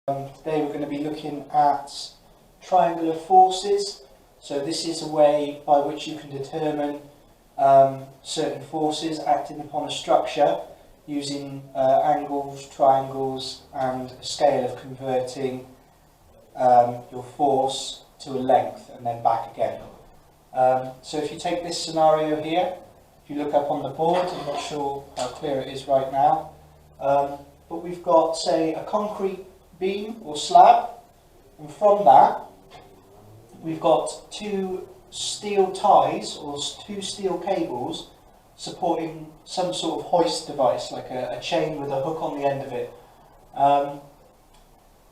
Today we're going to be looking at triangular forces. So this is a way by which you can determine certain forces acting upon a structure using angles, triangles and a scale of converting your force to a length and then back again. So if you take this scenario here, if you look up on the board, I'm not sure how clear it is right now, but we've got, say, a concrete beam or slab, and from that we've got two steel ties or two steel cables supporting some sort of hoist device, like a chain with a hook on the end of it.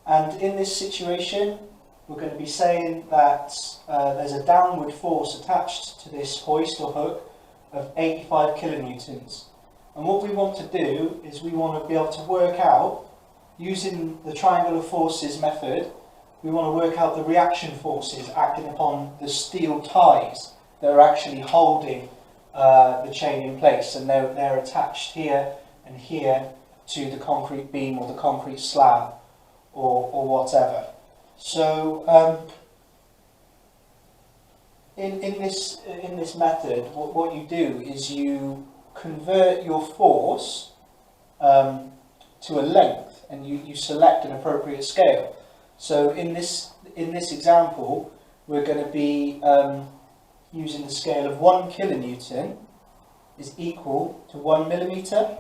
And in this situation we're going to be saying that there's a downward force attached to this hoist or hook of 85 kilonewtons. And what we want to do is we want to be able to work out, using the triangular forces method, we want to work out the reaction forces acting upon the steel ties that are actually holding the chain in place, and they're attached here and here to the concrete beam or the concrete slab or whatever. So in this method, what you do is you convert your force to a length, and you select an appropriate scale. So in this example, we're going to be using the scale of 1 kilonewton is equal to 1 millimetre,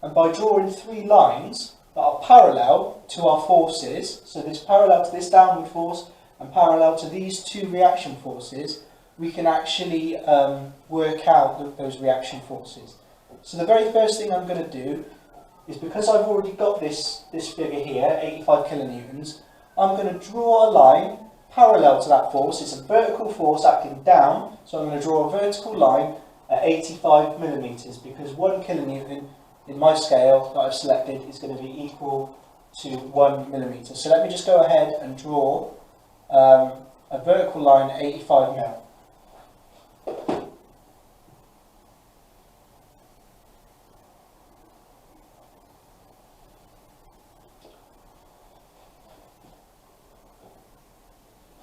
and by drawing three lines that are parallel to our forces, so this parallel to this downward force and parallel to these two reaction forces, we can actually work out those reaction forces. So the very first thing I'm going to do is, because I've already got this figure here, 85 kilonewtons, I'm going to draw a line parallel to that force. It's a vertical force acting down, so I'm going to draw a vertical line at 85 millimetres, because 1 kilonewton in my scale that I've selected is going to be equal to 1 millimetre. So let me just go ahead and draw a vertical line at 85 mil.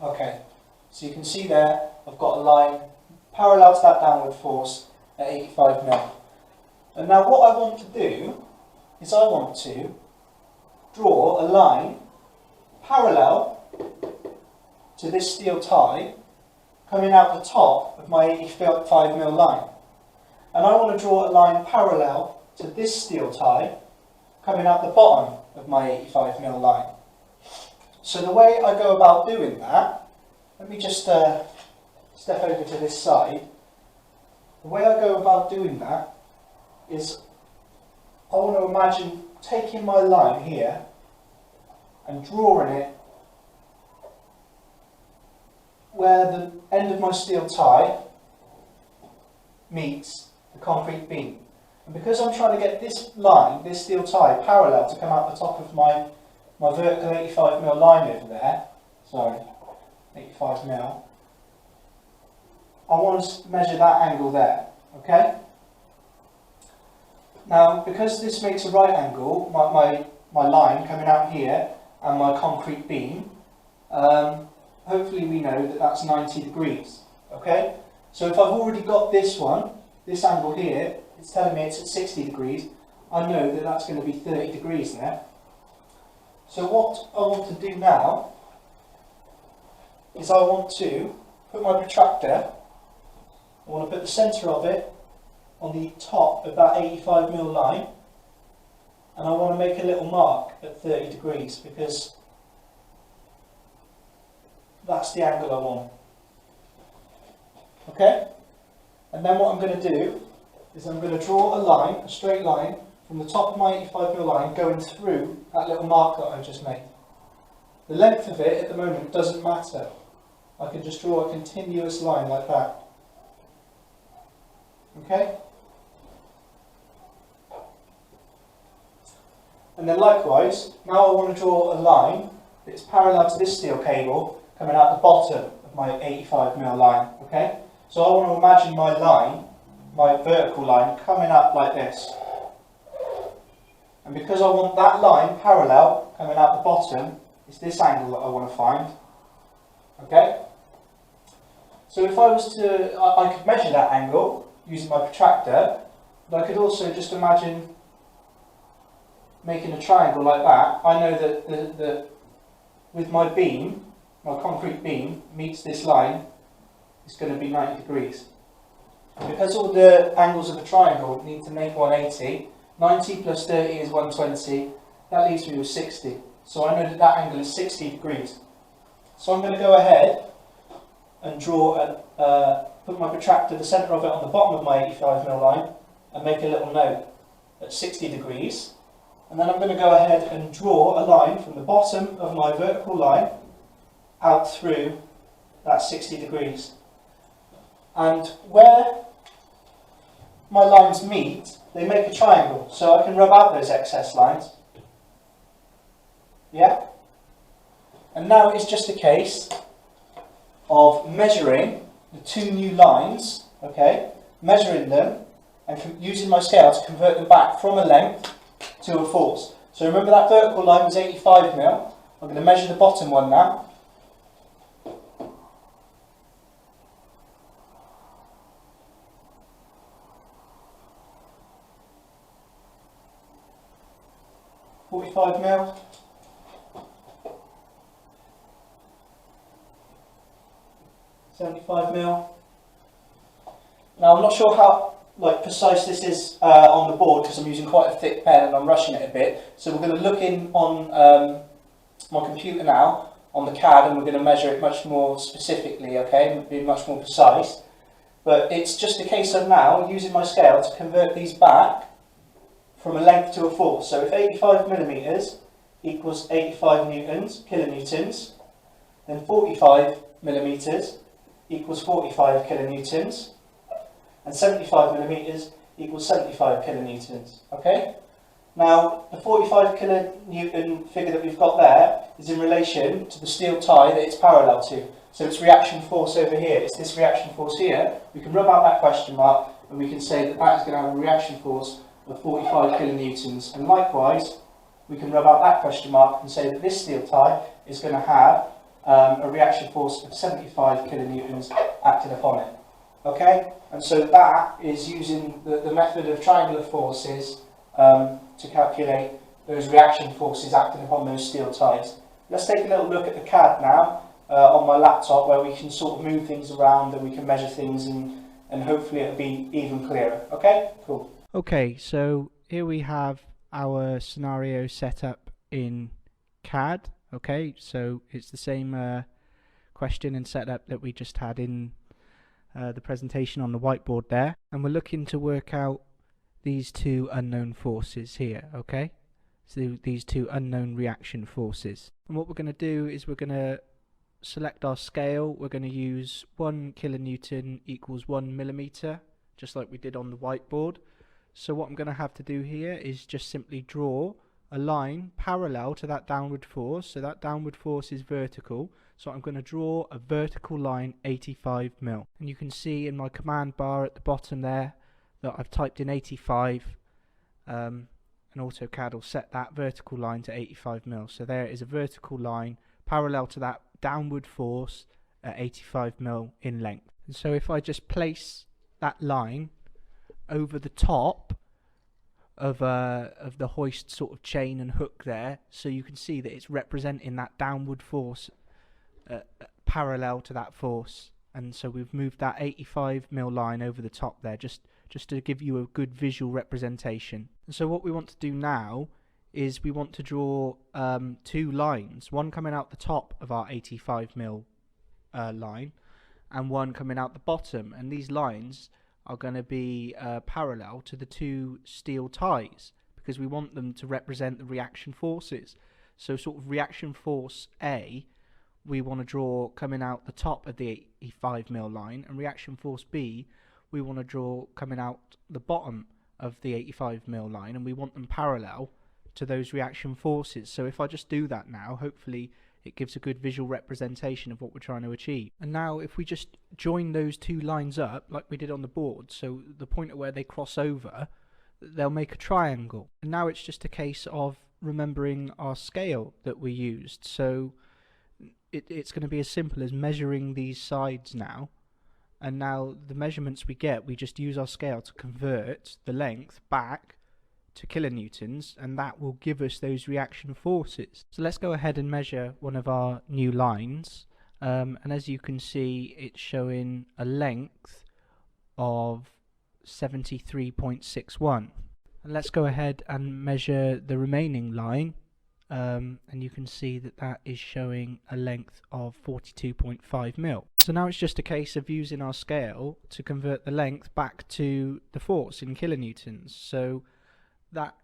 Okay, so you can see there I've got a line parallel to that downward force at 85 mil. And now what I want to do is I want to draw a line parallel to this steel tie coming out the top of my 85 mil line. And I want to draw a line parallel to this steel tie coming out the bottom of my 85 mil line. So the way I go about doing that, let me just step over to this side. The way I go about doing that is I want to imagine taking my line here and drawing it where the end of my steel tie meets the concrete beam. And because I'm trying to get this line, this steel tie, parallel to come out the top of my vertical 85 mil line over there, sorry, 85 mil, I want to measure that angle there, okay? Now, because this makes a right angle, my line coming out here and my concrete beam, hopefully we know that that's 90 degrees, okay? So if I've already got this one, this angle here, it's telling me it's at 60 degrees, I know that that's going to be 30 degrees there. So what I want to do now is I want to put my protractor, I want to put the centre of it on the top of that 85 mil line, and I want to make a little mark at 30 degrees because that's the angle I want. Okay? And then what I'm going to do is I'm going to draw a line, a straight line, from the top of my 85 mil line going through that little mark that I just made. The length of it at the moment doesn't matter. I can just draw a continuous line like that. Okay? And then likewise, now I want to draw a line that's parallel to this steel cable coming out the bottom of my 85 mil line. Okay? So I want to imagine my line, my vertical line, coming up like this. And because I want that line parallel coming out the bottom, it's this angle that I want to find. Okay? So if I was to, I could measure that angle using my protractor, but I could also just imagine making a triangle like that. I know that with my beam, my concrete beam meets this line, it's going to be 90 degrees. Because all the angles of a triangle need to make 180, 90 plus 30 is 120, that leaves me with 60. So I know that that angle is 60 degrees. So I'm going to go ahead and draw, put my protractor, the centre of it, on the bottom of my 85mm line and make a little note at 60 degrees. And then I'm going to go ahead and draw a line from the bottom of my vertical line out through that 60 degrees. And where my lines meet, they make a triangle, so I can rub out those excess lines. Yeah? And now it's just a case of measuring the two new lines, okay, measuring them and using my scale to convert them back from a length to a force. So remember that vertical line was 85mm. I'm going to measure the bottom one now. $45mm. $75mm. Now I'm not sure how precise this is on the board because I'm using quite a thick pen and I'm rushing it a bit. So we're going to look in on my computer now on the CAD and we're going to measure it much more specifically, okay, be much more precise. But it's just a case of now using my scale to convert these back from a length to a force. So if 85mm equals 85 kilonewtons, then 45mm equals 45 kilonewtons, and 75mm equals 75 kilonewtons. Okay? Now, the 45 kilonewton figure that we've got there is in relation to the steel tie that it's parallel to. So it's reaction force over here. It's this reaction force here. We can rub out that question mark and we can say that that is going to have a reaction force of 45 kilonewtons. And likewise, we can rub out that question mark and say that this steel tie is going to have a reaction force of 75 kilonewtons acted upon it. Okay? And so that is using the method of triangular forces to calculate those reaction forces acting upon those steel ties. Let's take a little look at the CAD now on my laptop where we can sort of move things around and we can measure things and hopefully it'll be even clearer. Okay? Cool. Okay, so here we have our scenario set up in CAD. Okay, so it's the same question and setup that we just had in the presentation on the whiteboard there, and we're looking to work out these two unknown forces here. Okay, so these two unknown reaction forces, and what we're going to do is we're going to select our scale. We're going to use 1 kilonewton equals 1 millimeter, just like we did on the whiteboard. So what I'm going to have to do here is just simply draw a line parallel to that downward force. So that downward force is vertical. So I'm going to draw a vertical line 85mm. And you can see in my command bar at the bottom there that I've typed in 85 and AutoCAD will set that vertical line to 85mm. So there is a vertical line parallel to that downward force at 85mm in length. And so if I just place that line over the top of the hoist sort of chain and hook there, so you can see that it's representing that downward force parallel to that force. And so we've moved that 85mm line over the top there just to give you a good visual representation. And so what we want to do now is we want to draw two lines, one coming out the top of our 85mm line and one coming out the bottom, and these lines are going to be parallel to the two steel ties because we want them to represent the reaction forces. So sort of reaction force A we want to draw coming out the top of the 85mm line, and reaction force B we want to draw coming out the bottom of the 85mm line, and we want them parallel to those reaction forces. So if I just do that now, hopefully it gives a good visual representation of what we're trying to achieve. And now if we just join those two lines up like we did on the board, so the point at where they cross over, they'll make a triangle. And now it's just a case of remembering our scale that we used. So it's going to be as simple as measuring these sides now, and now the measurements we get, we just use our scale to convert the length back to kilonewtons, and that will give us those reaction forces. So let's go ahead and measure one of our new lines, and as you can see, it's showing a length of 73.61. And let's go ahead and measure the remaining line, and you can see that that is showing a length of 42.5 mil. So now it's just a case of using our scale to convert the length back to the force in kilonewtons. So that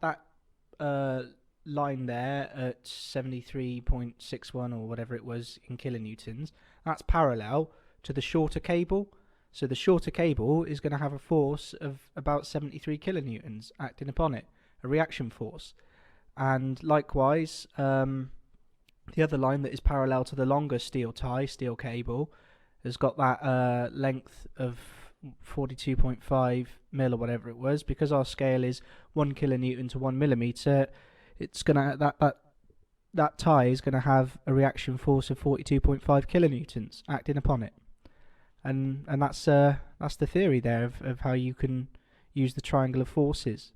line there at 73.61 or whatever it was in kilonewtons, that's parallel to the shorter cable. So the shorter cable is going to have a force of about 73 kilonewtons acting upon it, a reaction force. And likewise, the other line that is parallel to the longer steel cable, has got that length of 42.5 mil or whatever it was. Because our scale is 1 kilonewton to 1 millimeter, it's gonna that tie is gonna have a reaction force of 42.5 kilonewtons acting upon it. And that's the theory there of how you can use the triangle of forces.